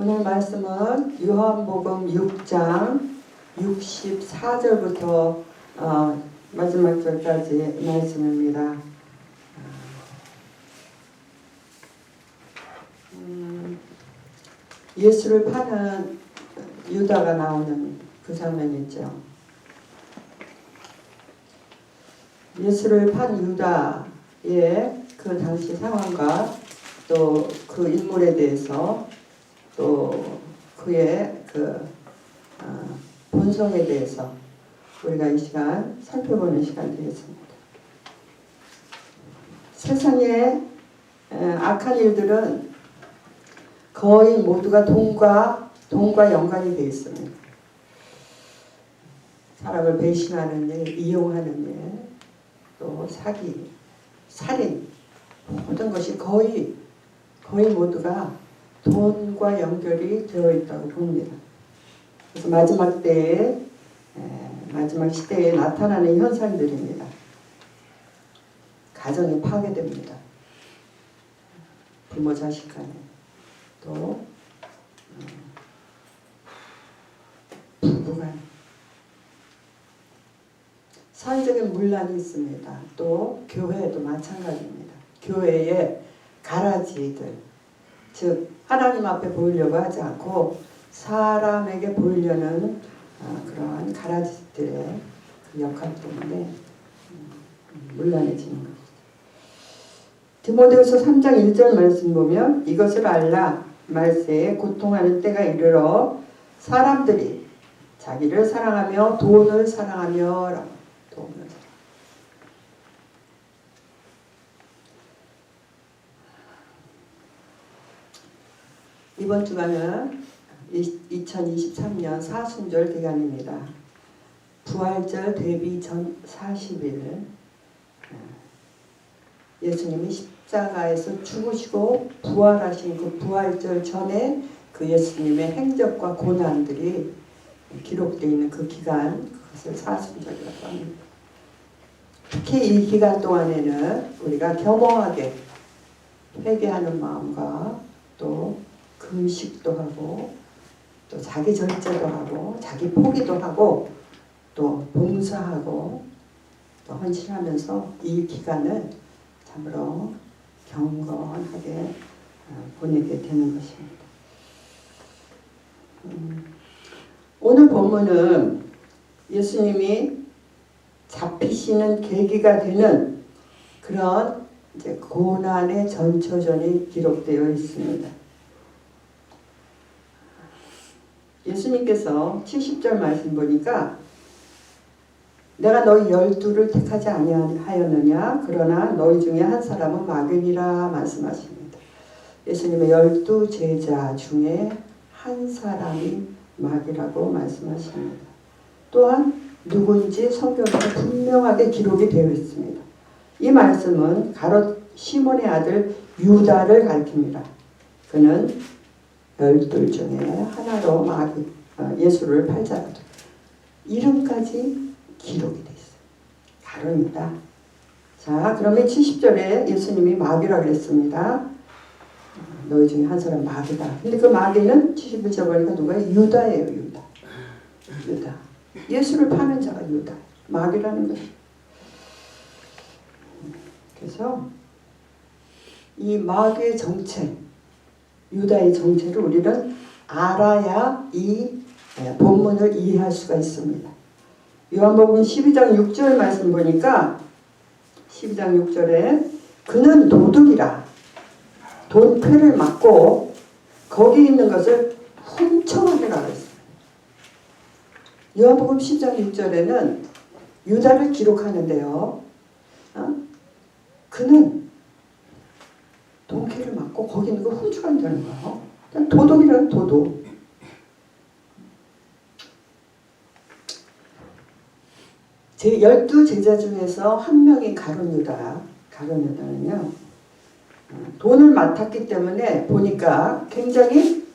오늘 말씀은 요한복음 6장 64절부터 마지막 절까지 말씀입니다. 예수를 파는 유다가 나오는 그 장면이 있죠. 예수를 판 유다의 그 당시 상황과 또 그 인물에 대해서 또 그의 그 본성에 대해서 우리가 이 시간 살펴보는 시간 되겠습니다. 세상에 악한 일들은 거의 모두가 돈과 연관이 되어 있습니다. 사람을 배신하는 일, 이용하는 일, 또 사기, 살인, 모든 것이 거의 모두가 돈과 연결이 되어 있다고 봅니다. 그래서 마지막 시대에 나타나는 현상들입니다. 가정이 파괴됩니다. 부모 자식 간에 또 부부 간에 사회적인 문란이 있습니다. 또 교회도 마찬가지입니다. 교회의 가라지들, 즉 하나님 앞에 보이려고 하지 않고 사람에게 보이려는 그러한 가라지들의 그 역할 때문에 문란해지는 것이죠. 디모데후서 3장 1절 말씀 보면 이것을 알라 말세에 고통하는 때가 이르러 사람들이 자기를 사랑하며 돈을 사랑하며 이번 주간은 2023년 사순절 대간입니다. 부활절 데뷔 전 40일 예수님이 십자가에서 죽으시고 부활하신 그 부활절 전에 그 예수님의 행적과 고난들이 기록되어 있는 그 기간, 그것을 사순절이라고 합니다. 특히 이 기간 동안에는 우리가 겸허하게 회개하는 마음과 또 금식도 하고 또 자기 절제도 하고 자기 포기도 하고 또 봉사하고 또 헌신하면서 이 기간을 참으로 경건하게 보내게 되는 것입니다. 오늘 본문은 예수님이 잡히시는 계기가 되는 그런 이제 고난의 전초전이 기록되어 있습니다. 예수님께서 70절 말씀 보니까 내가 너희 12를 택하지 아니하였느냐 그러나 너희 중에 한 사람은 마귀니라 말씀하십니다. 예수님의 12 제자 중에 한 사람이 마귀라고 말씀하십니다. 또한 누군지 성경에 분명하게 기록이 되어 있습니다. 이 말씀은 가롯 시몬의 아들 유다를 가리킵니다. 그는 12 중에 하나로 예수를 팔자거든. 이름까지 기록이 되어 있어요. 가론이다. 자, 그러면 70절에 예수님이 마귀라고 했습니다. 너희 중에 한 사람 마귀다. 근데 그 마귀는 71절 보니까 누가요? 유다예요. 유다. 예수를 파는 자가 유다. 마귀라는 것이. 그래서 이 마귀의 정체, 유다의 정체를 우리는 알아야 이 본문을 이해할 수가 있습니다. 요한복음 12장 6절 말씀 보니까 12장 6절에 그는 도둑이라 돈패를 맞고 거기 있는 것을 훔쳐가느라 했습니다. 요한복음 10장 6절에는 유다를 기록하는데요. 그는 돈캐를 맞고 거기 있는 거 훔쳐간다는 거예요. 도둑이라는 도둑. 제 12 제자 중에서 한 명이 가룟 유다는요. 돈을 맡았기 때문에 보니까 굉장히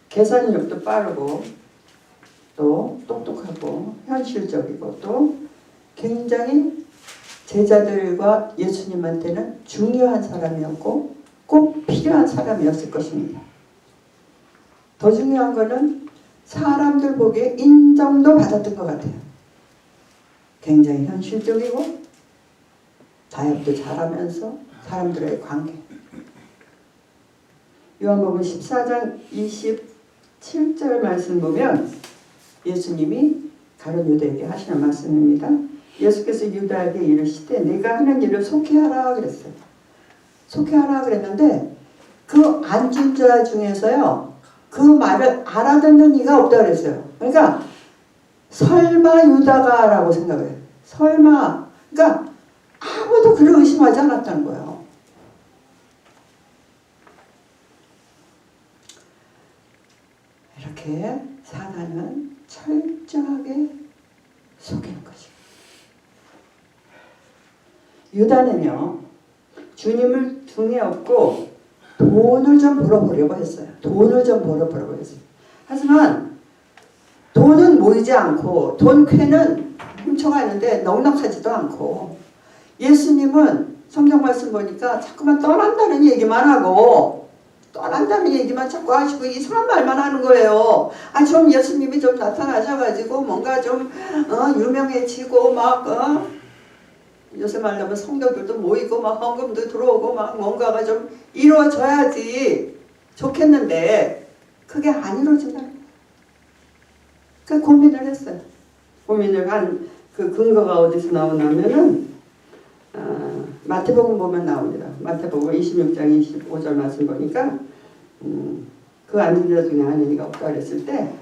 계산력도 빠르고 또 똑똑하고 현실적이고 또 굉장히 제자들과 예수님한테는 중요한 사람이었고 꼭 필요한 사람이었을 것입니다. 더 중요한 거는 사람들 보기에 인정도 받았던 것 같아요. 굉장히 현실적이고 자협도 잘하면서 사람들의 관계. 요한복음 14장 27절 말씀 보면 예수님이 가룟 유다에게 하시는 말씀입니다. 예수께서 유다에게 이르시되 내가 하는 일을 속히하라 그랬어요. 속히하라 그랬는데 그 앉은 자 중에서요 그 말을 알아듣는 이가 없다 그랬어요. 그러니까 설마 유다가 라고 생각해요. 설마. 그러니까 아무도 그를 의심하지 않았다는 거예요. 이렇게 사단은 철저하게 속이는 거죠. 유다는요 주님을 등에 업고 돈을 좀 벌어보려고 했어요. 돈을 좀 벌어보려고 했어요. 하지만 돈은 모이지 않고 돈 쾌는 훔쳐가는데 넉넉하지도 않고 예수님은 성경 말씀 보니까 자꾸만 떠난다는 얘기만 하고 떠난다는 얘기만 자꾸 하시고 이상한 말만 하는 거예요. 아, 좀 예수님이 좀 나타나셔가지고 뭔가 좀 유명해지고 막 요새 말하면 성도들도 모이고 막 헌금도 들어오고 막 뭔가가 좀 이루어져야지 좋겠는데 그게 안 이루어진다. 그 고민을 했어요. 고민을 한 그 근거가 어디서 나오냐면은 마태복음 보면 나옵니다. 마태복음 26장 25절 말씀 보니까 그 앉은 자 중에 한 이가 없다 그랬을 때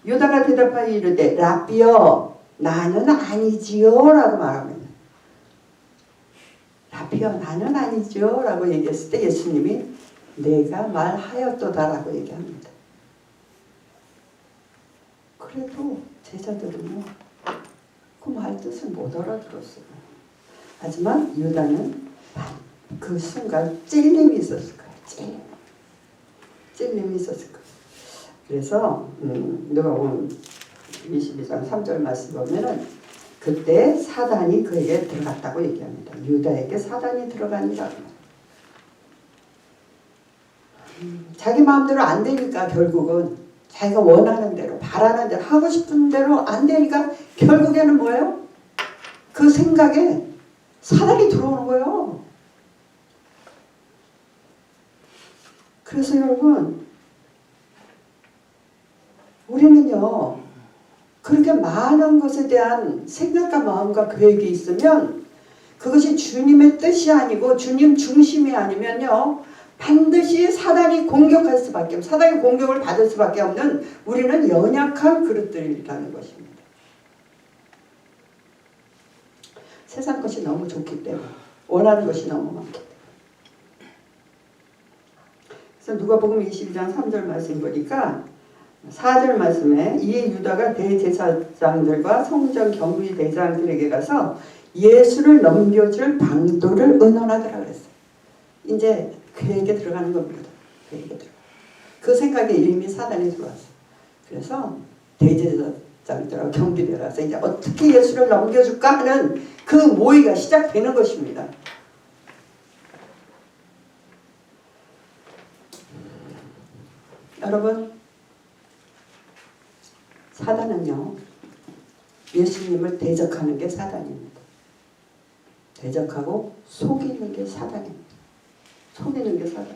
유다가 대답하여 이르되 라비여 나는 아니지요 라고 말합니다. 라비여 나는 아니지요 라고 얘기했을 때 예수님이 내가 말하였도다 라고 얘기합니다. 그래도 제자들은요 그 말 뜻을 못 알아들었어요. 하지만 유다는 그 순간 찔림이 있었을 거예요. 찔림이 있었을 거예요. 그래서 누가복음 22장 3절 말씀 보면은 그때 사단이 그에게 들어갔다고 얘기합니다. 유다에게 사단이 들어가니라. 자기 마음대로 안 되니까 결국은 자기가 원하는 대로 바라는 대로 하고 싶은 대로 안 되니까 결국에는 뭐예요? 그 생각에 사단이 들어오는 거예요. 그래서 여러분 우리는요 그렇게 많은 것에 대한 생각과 마음과 계획이 있으면 그것이 주님의 뜻이 아니고 주님 중심이 아니면요 반드시 사단이 공격할 수밖에 없고 사단이 공격을 받을 수밖에 없는 우리는 연약한 그릇들이라는 것입니다. 세상 것이 너무 좋기 때문에 원하는 것이 너무 많기 때문에 그래서 누가복음 22장 3절 말씀 보니까 4절 말씀에 이에 유다가 대제사장들과 성전 경비 대장들에게 가서 예수를 넘겨줄 방도를 의논하더라 그랬어요. 이제 계획에 들어가는 겁니다. 계획에 들어가. 그 생각에 이미 사단이 들어왔어요. 그래서 대제사장들과 경비대에 가서 이제 어떻게 예수를 넘겨줄까 하는 그 모의가 시작되는 것입니다. 여러분 사단은요 예수님을 대적하는 게 사단입니다. 대적하고 속이는 게 사단입니다. 속이는 게 사단.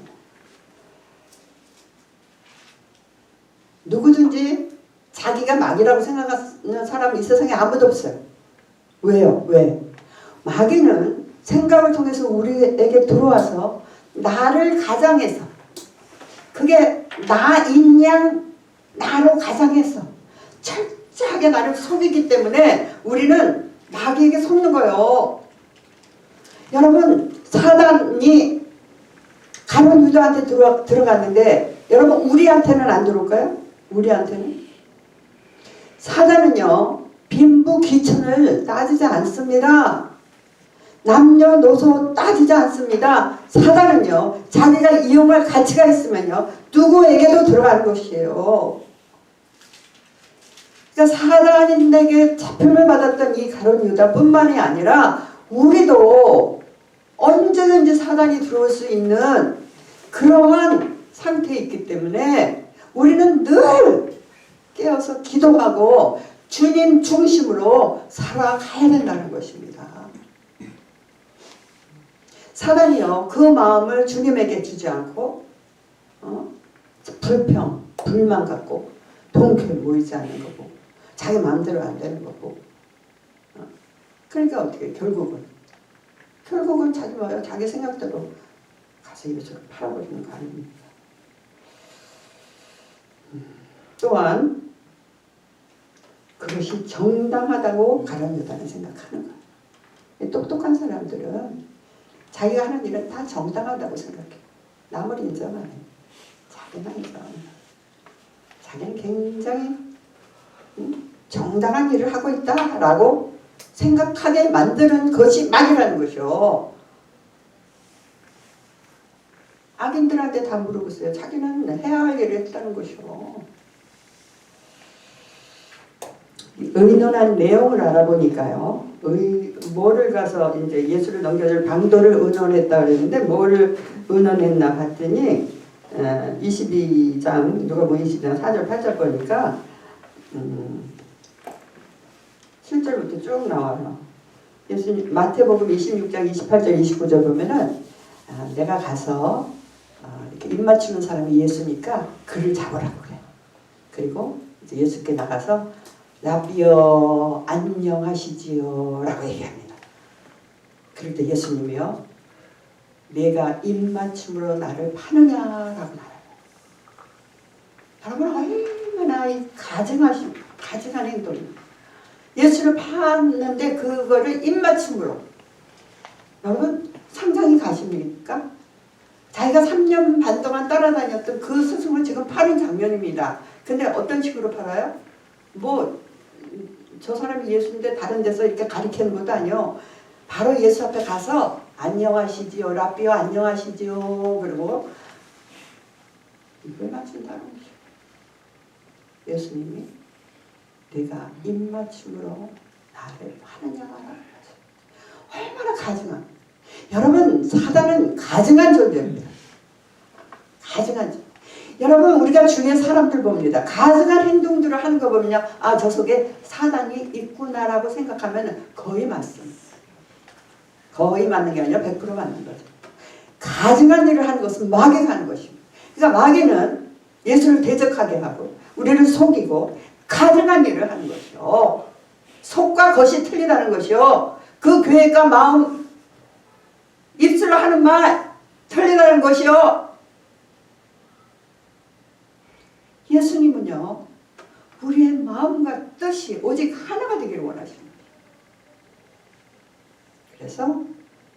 누구든지 자기가 마귀라고 생각하는 사람이 이 세상에 아무도 없어요. 왜요? 왜? 마귀는 생각을 통해서 우리에게 들어와서 나를 가장해서 그게 나인 양 나로 가장해서 철저하게 나를 속이기 때문에 우리는 마귀에게 속는 거예요. 여러분 사단이 가룟 유다한테 들어갔는데 여러분 우리한테는 안 들어올까요? 우리한테는? 사단은요 빈부 귀천을 따지지 않습니다. 남녀노소 따지지 않습니다. 사단은요 자기가 이용할 가치가 있으면요 누구에게도 들어가는 것이에요. 그러니까 사단인에게 잡힘을 받았던 이 가룟 유다뿐만이 아니라 우리도 언제든지 사단이 들어올 수 있는 그러한 상태에 있기 때문에 우리는 늘 깨어서 기도하고 주님 중심으로 살아가야 된다는 것입니다. 사단이요, 그 마음을 주님에게 주지 않고 불평, 불만 갖고 동쾌 모이지 않는 거고 자기 마음대로 안 되는 거고 그러니까 어떻게 결국은 자기 뭐예요? 자기 생각대로 가서 이것저것 팔아버리는 거 아닙니까? 또한 그것이 정당하다고 가룟유다는 생각하는 거예요. 똑똑한 사람들은 자기가 하는 일은 다 정당하다고 생각해요. 남을 인정 안 해요. 자기만 인정. 자기는 굉장히 정당한 일을 하고 있다라고 생각하게 만드는 것이 마귀라는 것이요. 악인들한테 다 물어보세요. 자기는 해야 할 일을 했다는 것이요. 의논한 내용을 알아보니까요. 뭐를 가서 이제 예수를 넘겨줄 방도를 의논했다 그랬는데 뭐를 의논했나 봤더니 22장 누가복음 22장 4절 8절 보니까 7절부터 쭉 나와요. 예수님 마태복음 26장 28절 29절 보면은 내가 가서 이렇게 입 맞추는 사람이 예수니까 그를 잡으라고 그래요. 그리고 이제 예수께 나가서 라비여 안녕하시지요 라고 얘기합니다. 그럴 때 예수님이요, 내가 입맞춤으로 나를 파느냐라고 말해요. 여러분 얼마나 가증한 행동입니다. 예수를 봤는데 그거를 입맞춤으로. 여러분 상상이 가십니까? 자기가 3년 반 동안 따라다녔던 그 스승을 지금 파는 장면입니다. 근데 어떤 식으로 팔아요? 저 사람이 예수인데 다른 데서 이렇게 가리키는 것도 아니요. 바로 예수 앞에 가서 안녕하시지요 라비요 안녕하시지요 그리고 이걸 맞춘다는 거죠. 예수님이 내가 입맞춤으로 나를 하느냐라는 거죠. 얼마나 가증한. 여러분 사단은 가증한 존재입니다. 가증한 존재. 여러분 우리가 주위에 사람들 봅니다. 가증한 행동들을 하는 거 보면요, 저 속에 사단이 있구나라고 생각하면 거의 맞습니다. 거의 맞는 게 아니라 100% 맞는 거죠. 가증한 일을 하는 것은 마귀가 하는 것입니다. 그러니까 마귀는 예수를 대적하게 하고 우리를 속이고 가증한 일을 하는 것이요. 속과 겉이 틀리다는 것이요. 그 계획과 마음, 입술로 하는 말 틀리다는 것이요. 예수님은요, 우리의 마음과 뜻이 오직 하나가 되기를 원하십니다. 그래서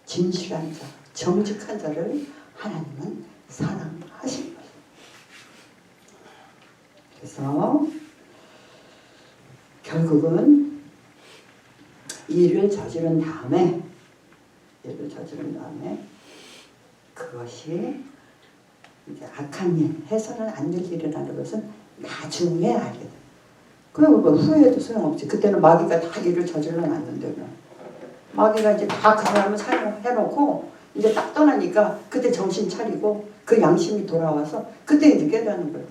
진실한 자, 정직한 자를 하나님은 사랑하십니다. 그래서 결국은 일을 저지른 다음에 그것이 이제 악한 일, 해서는 안 될 일이라는 것은 나중에 알게 돼. 그리고 후회해도 소용없지. 그때는 마귀가 다 일을 저질러 놨는데 마귀가 이제 다 그 사람을 사용해놓고 이제 딱 떠나니까 그때 정신 차리고 그 양심이 돌아와서 그때 이제 깨닫는 거예요.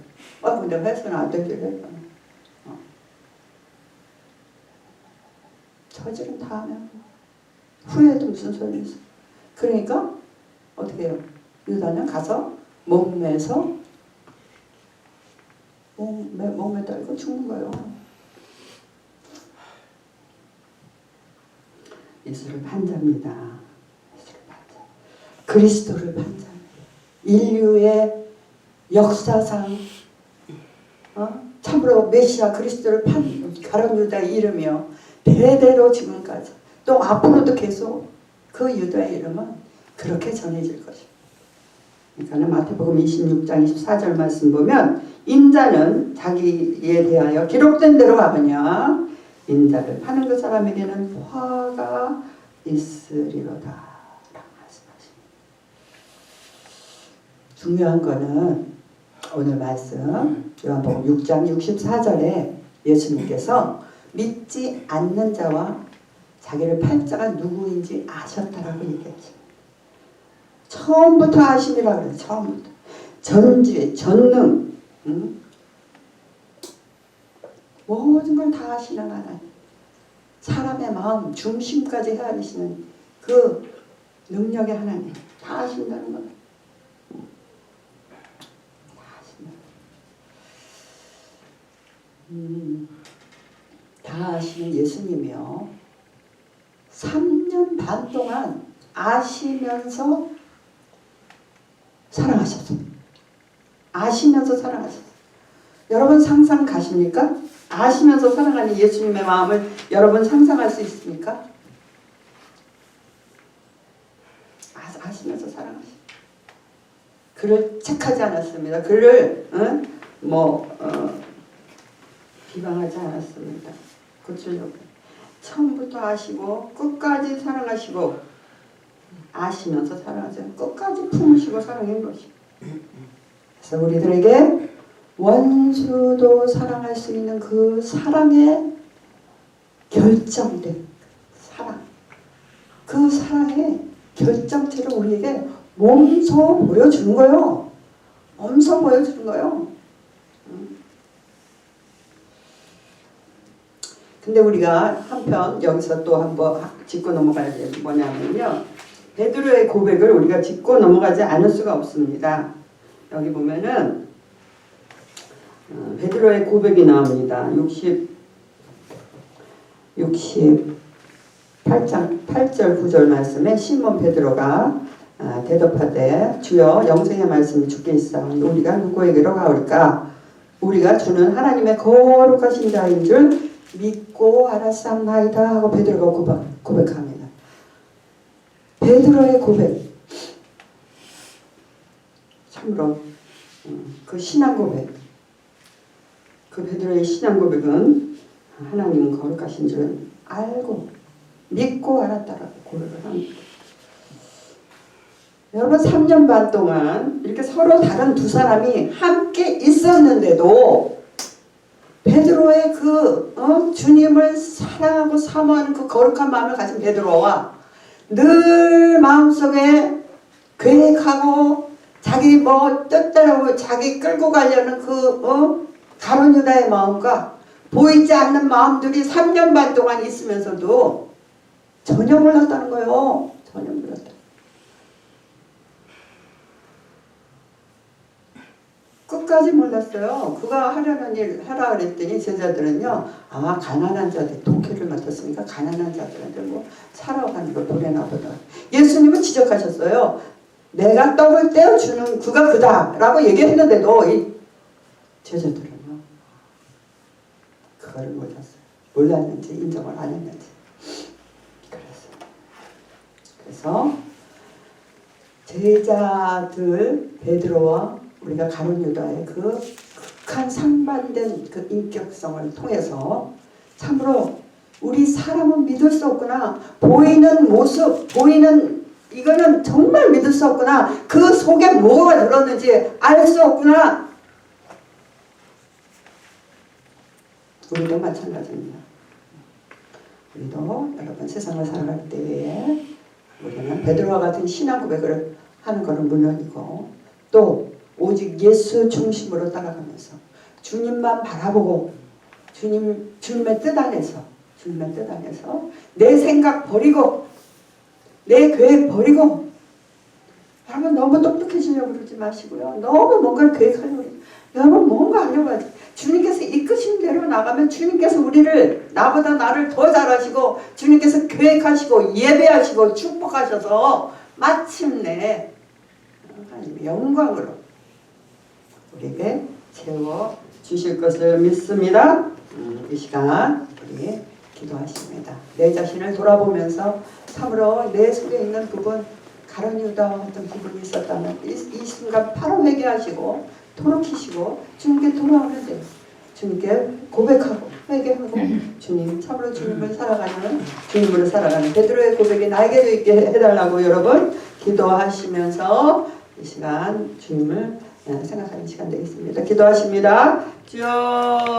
근데 해서는 안 될 일을 했잖아. 저지른 다음에 후회해도 무슨 소용이 있어. 그러니까 어떻게 해요? 유다는 가서 목매서 목매 떨고 죽는 거예요. 예수를 판자입니다. 예수를 판자. 그리스도를 판자. 인류의 역사상 참으로 메시아 그리스도를 판 가룟 유다의 이름이요. 대대로 지금까지 또 앞으로도 계속 그 유다의 이름은 그렇게 전해질 것입니다. 그러니까 마태복음 26장 24절 말씀 보면 인자는 자기에 대하여 기록된 대로 하느냐 인자를 파는 그 사람에게는 화가 있으리로다 라고 말씀하십니다. 중요한 거는 오늘 말씀 요한복음 6장 64절에 예수님께서 믿지 않는 자와 자기를 팔 자가 누구인지 아셨다라고 얘기했죠. 처음부터 아심이라고 그래요. 처음부터. 전지, 전능, 모든 걸 다 하시는 하나님. 사람의 마음 중심까지 헤아리시는 그 능력의 하나님. 다 하신다는 거예요. 다 하신다. 다 하시는 예수님이요. 3년 반 동안 아시면서 사랑하셨어요. 아시면서 사랑하셨어요. 여러분 상상 가십니까? 아시면서 사랑하는 예수님의 마음을 여러분 상상할 수 있습니까? 아시면서 사랑하셨어요. 그를 책하지 않았습니다. 그를 비방하지 않았습니다. 고치려고. 처음부터 아시고 끝까지 사랑하시고 아시면서 사랑하세요. 끝까지 품으시고 사랑한 것이. 그래서 우리들에게 원수도 사랑할 수 있는 그 사랑의 결정된 사랑. 그 사랑의 결정체를 우리에게 몸소 보여주는 거예요. 몸소 보여주는 거예요. 근데 우리가 한편 여기서 또 한번 짚고 넘어가야 될 게 뭐냐면요. 베드로의 고백을 우리가 짚고 넘어가지 않을 수가 없습니다. 여기 보면은 베드로의 고백이 나옵니다. 68장 8절 9절 말씀에 시몬 베드로가 대답하되 주여 영생의 말씀이 주께 있사오니 우리가 누구에게로 가오리까? 우리가 주는 하나님의 거룩하신 자인 줄 믿고 알았사옵나이다 하고 베드로가 고백합니다. 베드로의 고백, 참으로 그 신앙 고백, 그 베드로의 신앙 고백은 하나님은 거룩하신 줄 알고 믿고 알았다라고 고백을 합니다. 여러분 3년 반 동안 이렇게 서로 다른 두 사람이 함께 있었는데도 베드로의 주님을 사랑하고 사모하는 그 거룩한 마음을 가진 베드로와 늘 마음속에 계획하고 자기 뜻대로 자기 끌고 가려는 가룟 유다의 마음과 보이지 않는 마음들이 3년 반 동안 있으면서도 전혀 몰랐다는 거예요. 전혀 몰랐다. 끝까지 몰랐어요. 그가 하려는 일 하라 그랬더니 제자들은요. 아마 가난한 자들, 독회를 맡았으니까 가난한 자들한테 살아가는 걸 보내나 보다. 예수님은 지적하셨어요. 내가 떡을 떼어주는 그가 그다 라고 얘기했는데도 이 제자들은요. 그걸 몰랐어요. 몰랐는지 인정을 안 했는지. 그래서 제자들 베드로와 우리가 가룟 유다의 그 극한 상반된 그 인격성을 통해서 참으로 우리 사람은 믿을 수 없구나. 보이는 모습, 보이는 이거는 정말 믿을 수 없구나. 그 속에 뭐가 들었는지 알 수 없구나. 우리도 마찬가지입니다. 우리도 여러분 세상을 살아갈 때에 우리는 베드로와 같은 신앙 고백을 하는 것은 물론이고 또 오직 예수 중심으로 따라가면서 주님만 바라보고 주님의 뜻 안에서 내 생각 버리고 내 계획 버리고 여러분 너무 똑똑해지려고 그러지 마시고요. 너무 뭔가를 계획하려고 여러분 뭔가 하려고 하지. 주님께서 이끄신 대로 나가면 주님께서 우리를 나보다 나를 더 잘하시고 주님께서 계획하시고 예배하시고 축복하셔서 마침내 하나님의 영광으로 우리에게 채워 주실 것을 믿습니다. 이 시간 우리 기도하십니다. 내 자신을 돌아보면서 참으로 내 속에 있는 부분 가룟 유다와 같은 부분이 있었다면 이 순간 바로 회개하시고 돌이키시고 주님께 돌아오는데 주님께 고백하고 회개하고 주님 참으로 주님을 살아가는 베드로의 고백이 나에게도 있게 해달라고 여러분 기도하시면서 이 시간 주님을 생각하는 시간 되겠습니다. 기도하십니다. 주여